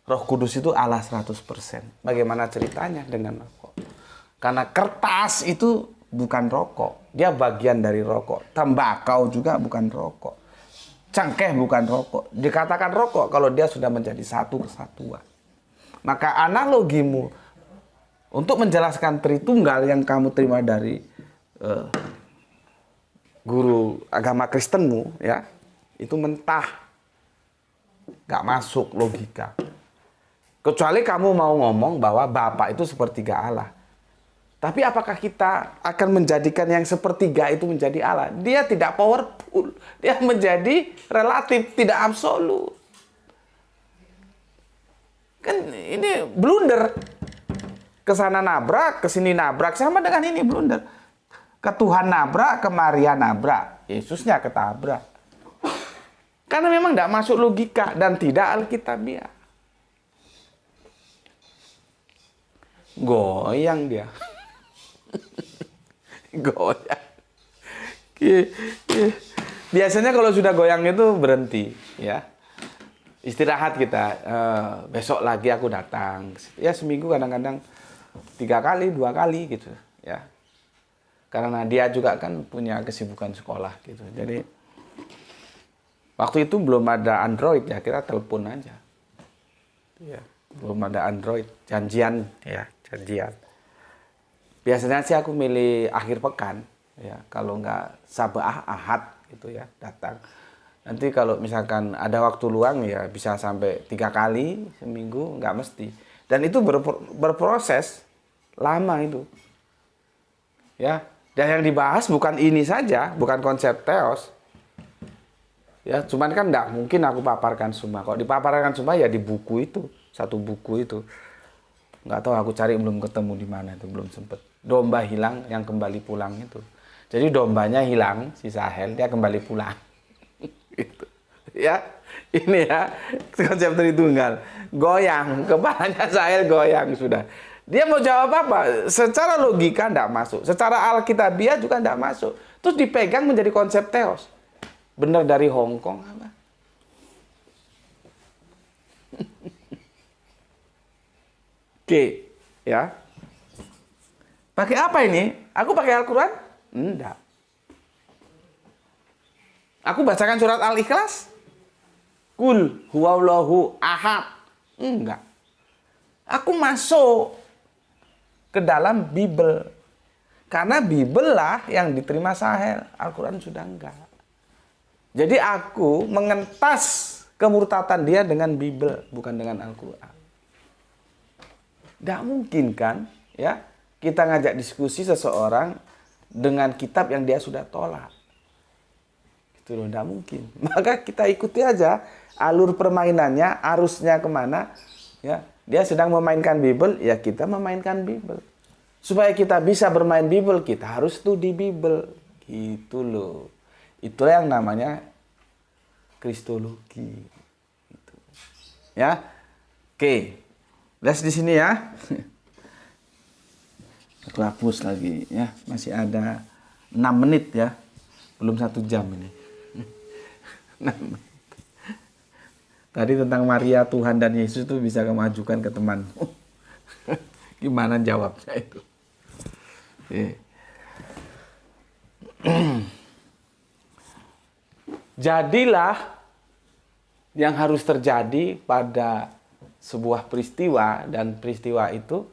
Roh Kudus itu Allah 100%. Bagaimana ceritanya dengan rokok? Karena kertas itu bukan rokok. Dia bagian dari rokok. Tembakau juga bukan rokok. Cengkeh bukan rokok. Dikatakan rokok kalau dia sudah menjadi satu kesatuan. Maka analogimu untuk menjelaskan Tritunggal yang kamu terima dari guru agama Kristenmu, ya, itu mentah. Gak masuk logika. Kecuali kamu mau ngomong bahwa Bapa itu sepertiga Allah. Tapi apakah kita akan menjadikan yang sepertiga itu menjadi Allah? Dia tidak powerful. Dia menjadi relatif, tidak absolut. Kan ini blunder. Kesana nabrak, kesini nabrak. Sama dengan ini blunder. Ke Tuhan nabrak, ke Maria nabrak. Yesusnya ketabrak. Karena memang tidak masuk logika dan tidak alkitabiah. Goyang dia. Goyang. Biasanya kalau sudah goyang itu berhenti, ya. Istirahat kita. Besok lagi aku datang. Ya seminggu kadang-kadang 3 kali, 2 kali gitu, ya. Karena dia juga kan punya kesibukan sekolah gitu. Jadi waktu itu belum ada Android ya, kita telepon aja. Ya, belum ada Android, janjian ya, janjian. Biasanya sih aku milih akhir pekan, ya. Kalau nggak Sabah Ahad gitu ya, datang. Nanti kalau misalkan ada waktu luang ya bisa sampai 3 kali seminggu, nggak mesti. Dan itu berproses lama itu, ya. Dan yang dibahas bukan ini saja, bukan konsep teos, ya. Cuman kan nggak mungkin aku paparkan semua. Kalau dipaparkan semua ya di buku itu, satu buku itu. Nggak tahu, aku cari belum ketemu di mana itu, belum sempet. Domba hilang yang kembali pulang itu. Jadi dombanya hilang, si Sahel, dia kembali pulang. Gitu. Ya, ini ya konsep Tritunggal. Goyang, kepalanya Sahel goyang sudah. Dia mau jawab apa? Secara logika nggak masuk. Secara alkitabiah juga nggak masuk. Terus dipegang menjadi konsep teos. Benar dari Hong Kong apa? Oke, ya. Pakai apa ini? Aku pakai Al-Quran? Enggak. Aku bacakan surat Al-Ikhlas? Kul huwallahu ahad. Enggak. Aku masuk ke dalam Bible. Karena Bible lah yang diterima Sahel. Al-Quran sudah enggak. Jadi aku mengentas kemurtatan dia dengan Bible, bukan dengan Al-Quran. Tidak mungkin kan, ya, kita ngajak diskusi seseorang dengan kitab yang dia sudah tolak. Itu loh, tidak mungkin. Maka kita ikuti aja alur permainannya, arusnya kemana. Ya, dia sedang memainkan Bible, ya kita memainkan Bible. Supaya kita bisa bermain Bible, kita harus studi Bible. Gitu loh. Itulah yang namanya Kristologi. Gitu. Ya. Oke, lihat di sini ya. Aku hapus lagi ya, masih ada 6 menit ya, belum 1 jam ini. 6 menit. Tadi tentang Maria, Tuhan dan Yesus itu bisa kamu ajukan ke teman. Gimana jawabnya itu? Jadilah yang harus terjadi pada sebuah peristiwa, dan peristiwa itu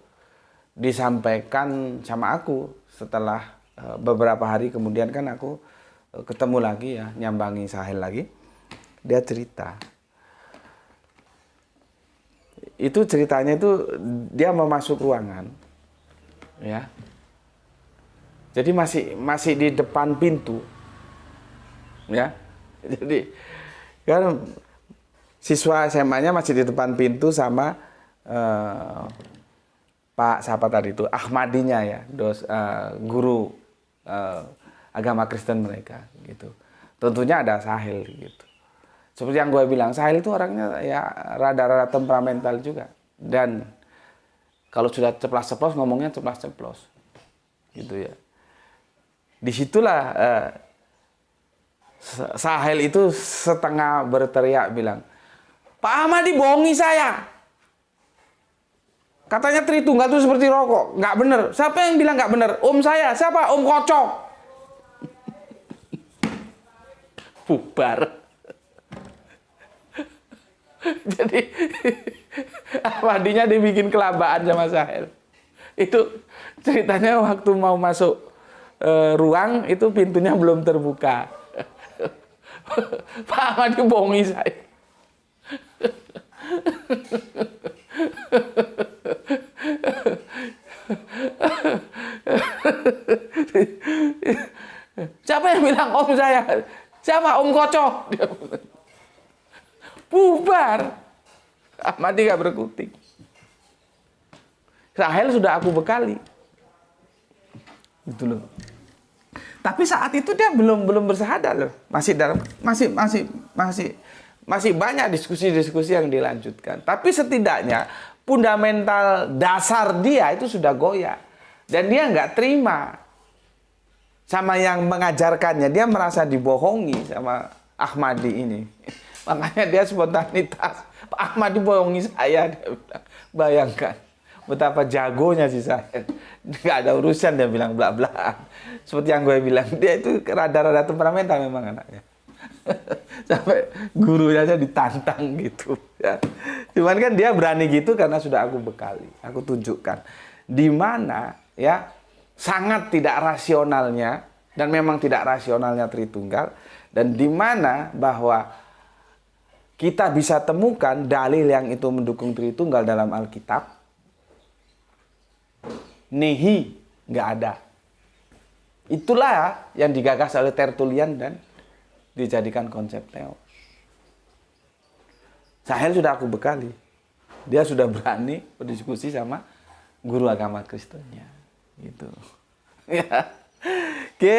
disampaikan sama aku setelah beberapa hari kemudian kan aku ketemu lagi ya, nyambangi Sahel lagi. Dia cerita. Itu ceritanya itu dia mau masuk ruangan. Ya. Jadi masih di depan pintu. Ya. Jadi kan siswa SMA-nya masih di depan pintu sama Pak siapa tadi itu, Ahmadinya ya, guru agama Kristen mereka gitu. Tentunya ada Sahel gitu. Seperti yang gue bilang, Sahel itu orangnya ya rada-rada temperamental juga. Dan kalau sudah ceplas-ceplos ngomongnya ceplas-ceplos gitu ya. Disitulah Sahel itu setengah berteriak bilang, Pak Ahmadi bohongi saya. Katanya Tritunggal itu seperti rokok. Nggak bener. Siapa yang bilang nggak bener? Om saya. Siapa? Om Kocok. Bubar. Jadi Ahmadinya dibikin kelabaan sama Sahel. Itu ceritanya waktu mau masuk ruang, itu pintunya belum terbuka. Pak Ahmadi bohongi saya. Siapa yang bilang om saya? Siapa? Om Kocok. Bubar. Ahmadi gak berkutik. Sahel sudah aku bekali. Gitu loh. Tapi saat itu dia belum bersahadat loh. Masih banyak diskusi-diskusi yang dilanjutkan. Tapi setidaknya fundamental dasar dia itu sudah goyah. Dan dia nggak terima sama yang mengajarkannya. Dia merasa dibohongi sama Ahmadi ini. Makanya dia spontanitas. Pak Ahmadi bohongi saya. Dia bilang. Bayangkan betapa jagonya si Sahel. Nggak ada urusan dia bilang belak-belakan. Seperti yang gue bilang. Dia itu rada-rada temperamental memang anaknya. Sampai gurunya aja ditantang gitu ya. Cuman kan dia berani gitu karena sudah aku bekali, aku tunjukkan di mana ya sangat tidak rasionalnya, dan memang tidak rasionalnya Tritunggal, dan di mana bahwa kita bisa temukan dalil yang itu mendukung Tritunggal dalam Alkitab. Nehi nggak ada. Itulah yang digagas oleh Tertullian dan dijadikan konsep teos. Sahel sudah aku bekali. Dia sudah berani berdiskusi sama guru agama Kristennya. Gitu. Ya. Oke.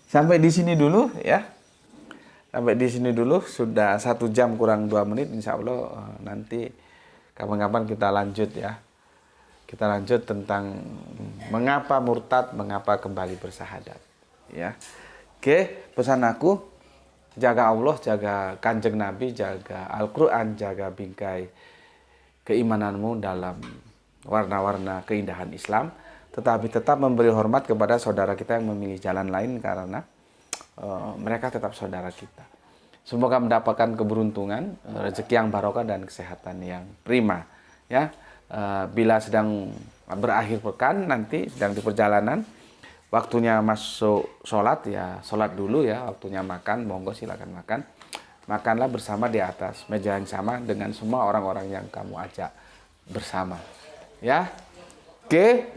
Sampai di sini dulu ya. Sampai di sini dulu. Sudah 1 jam kurang 2 menit. Insya Allah nanti kapan-kapan kita lanjut ya. Kita lanjut tentang mengapa murtad, mengapa kembali bersahadat. Ya. Oke, pesan aku, jaga Allah, jaga Kanjeng Nabi, jaga Al-Quran, jaga bingkai keimananmu dalam warna-warna keindahan Islam, tetapi tetap memberi hormat kepada saudara kita yang memilih jalan lain karena mereka tetap saudara kita. Semoga mendapatkan keberuntungan, rezeki yang barokah dan kesehatan yang prima. Ya, bila sedang berakhir pekan, nanti sedang di perjalanan, waktunya masuk sholat ya sholat dulu ya, waktunya makan monggo silakan makan, makanlah bersama di atas meja yang sama dengan semua orang-orang yang kamu ajak bersama ya. Oke,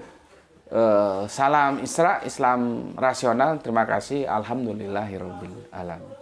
salam Isra, Islam rasional. Terima kasih, alhamdulillahirabbil alamin.